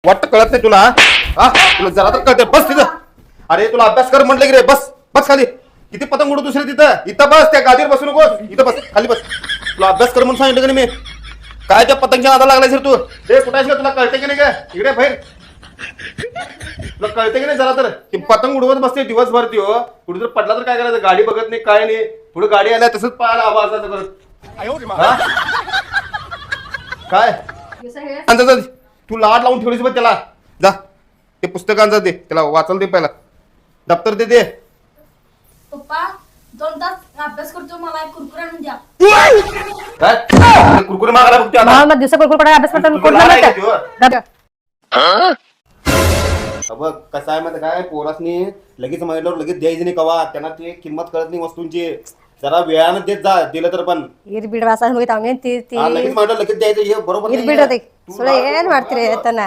वाटतं कळत नाही तुला हा तुला जरा तर कळते बस तिथं अरे तुला अभ्यास कर म्हटलं की रे बस बस खाली किती पतंग उडू दुसरे तिथं इथं बस त्या गादीवर बसू नको इथं बस खाली बस तुला अभ्यास कर म्हणून सांगितलं की नाही मी काय त्या पतंगच्या नादा लागलाय सर तू ते कुठे आहेस का तुला कळते की नाही का इकडे बाहेर तुला कळते की नाही जरा तर ती पतंग उडवत बसते दिवसभर ती हो कुठे जर पडला तर काय करायचं गाडी बघत नाही काय नाही पुढे गाडी आल्या तसंच पाहायला आवाज करत हा? काय अंदाज तू लाट लावून ठेवलीस बघ त्याला जा ते पुस्तकांचा दे त्याला वाचायला दे पहिला दप्तर दे पप्पा 2 तास अभ्यास करतो मला एक कुरकुरा आणून द्या काय कुरकुरे मागायला बघतो आता मग दिवसा कुरकुर अभ्यास करतो तुला कोण लहान आहे का म्हणतं? बघ कसं आहे माहिती काय पोरासनी लगेच माहितल्यावर लगेच द्यायची नाही कवा त्यांना ते किंमत कळत नाही वस्तूंची जरा वेळानं देत जा दिलं तर पण ಇರ್ಬಿಡ್ ವಾಸ ಹೋಗಿ ತಾವ್ ತಿ ತಿ लगेच माहितलं लगेच द्यायचं हे बरोबर ಇರ್ಬಿಡೋದಿ ಸುಳ್ಳು ಏನ್ ಮಾಡ್ತೀರಿ ತನ್ನ